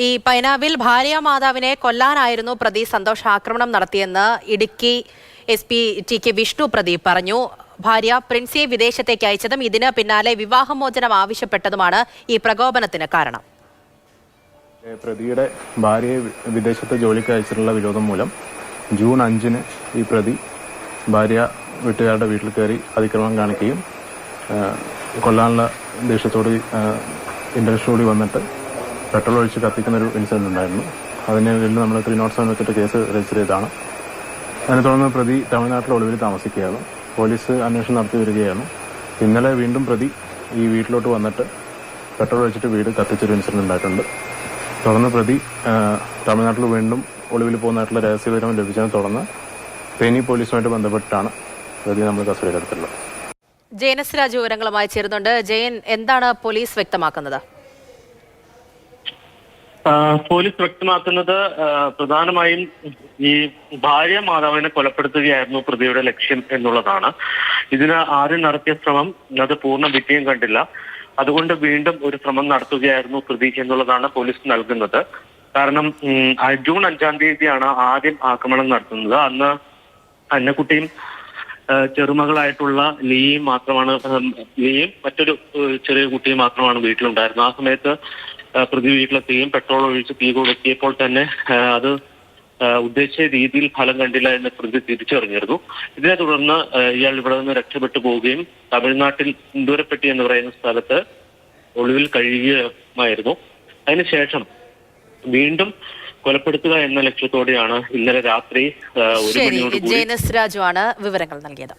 ഈ പൈനാവിൽ ഭാര്യാമാതാവിനെ കൊല്ലാനായിരുന്നു പ്രതി സന്തോഷ് ആക്രമണം നടത്തിയെന്ന് ഇടുക്കി SP TK വിഷ്ണു പ്രദീപ് പറഞ്ഞു. ഭാര്യ പ്രിൻസിയെ വിദേശത്തേക്ക് അയച്ചതും ഇതിന് പിന്നാലെ വിവാഹമോചനം ആവശ്യപ്പെട്ടതുമാണ് ഈ പ്രകോപനത്തിന് കാരണം. പ്രതിയുടെ ഭാര്യയെ വിദേശത്തെ ജോലിക്ക് അയച്ചിട്ടുള്ള വിരോധം മൂലം ജൂൺ 5-ന് ഈ പ്രതി ഭാര്യ വീട്ടുകാരുടെ വീട്ടിൽ കയറി അതിക്രമം കാണിക്കുകയും കൊല്ലാനുള്ള ദേഷ്യത്തോട് ഇൻറ്റൻഷനോട് വന്നിട്ട് പെട്രോൾ ഒഴിച്ച് കത്തിക്കുന്ന ഒരു ഇൻസിഡന്റ് ഉണ്ടായിരുന്നു. അതിനെ വീണ്ടും നമ്മൾ 307 വെച്ചിട്ട് കേസ് രജിസ്റ്റർ ചെയ്തതാണ്. അതിനെ തുടർന്ന് പ്രതി തമിഴ്നാട്ടിൽ ഒളിവിൽ താമസിക്കുകയാണ്. പോലീസ് അന്വേഷണം നടത്തി വരികയാണ്. ഇന്നലെ വീണ്ടും പ്രതി ഈ വീട്ടിലോട്ട് വന്നിട്ട് പെട്രോൾ ഒഴിച്ചിട്ട് വീട് കത്തിച്ചൊരു ഇൻസിഡന്റ് ഉണ്ടായിട്ടുണ്ട്. തുടർന്ന് പ്രതി തമിഴ്നാട്ടിൽ വീണ്ടും ഒളിവിൽ പോകുന്നതായിട്ടുള്ള രഹസ്യവിവരം ലഭിച്ചതിനെ തുടർന്ന് തേനി പോലീസുമായിട്ട് ബന്ധപ്പെട്ടിട്ടാണ് പ്രതി നമ്മൾ കസ്റ്റഡിയിലെടുത്തുള്ളത്. ജയനസ് രാജു വിവരങ്ങളുമായി ചേരുന്നുണ്ട്. ജയൻ, എന്താണ് പോലീസ് വ്യക്തമാക്കുന്നത്? പോലീസ് വ്യക്തമാക്കുന്നത് പ്രധാനമായും ഈ ഭാര്യ മാതാവിനെ കൊലപ്പെടുത്തുകയായിരുന്നു പ്രതിയുടെ ലക്ഷ്യം എന്നുള്ളതാണ്. ഇതിന് ആദ്യം നടത്തിയ ശ്രമം അത് പൂർണ്ണ വിജയം കണ്ടില്ല. അതുകൊണ്ട് വീണ്ടും ഒരു ശ്രമം നടത്തുകയായിരുന്നു പ്രതി എന്നുള്ളതാണ് പോലീസ് നൽകുന്നത്. കാരണം ജൂൺ 5-ാം തീയതിയാണ് ആദ്യം ആക്രമണം നടത്തുന്നത്. അന്ന് അന്നക്കുട്ടിയും ചെറുമകളായിട്ടുള്ള ലിയയും മറ്റൊരു ചെറിയ കുട്ടിയും മാത്രമാണ് വീട്ടിലുണ്ടായിരുന്നത്. ആ സമയത്ത് പ്രതി വീട്ടിലെത്തുകയും പെട്രോൾ ഒഴിച്ച് തീ കൊടുത്തിയപ്പോൾ തന്നെ അത് ഉദ്ദേശിച്ച രീതിയിൽ ഫലം കണ്ടില്ല എന്ന് പ്രതി തിരിച്ചറിഞ്ഞിരുന്നു. ഇതിനെ തുടർന്ന് ഇയാൾ ഇവിടെ നിന്ന് രക്ഷപ്പെട്ടു പോവുകയും തമിഴ്നാട്ടിൽ കുണ്ടൂരപ്പെട്ടി എന്ന് പറയുന്ന സ്ഥലത്ത് ഒളിവിൽ കഴിയുകയായിരുന്നു. അതിനുശേഷം വീണ്ടും കൊലപ്പെടുത്തുക എന്ന ലക്ഷ്യത്തോടെയാണ് ഇന്നലെ രാത്രി 1 മണിയോട് ജയനസ് രാജു ആണ് വിവരങ്ങൾ നൽകിയത്.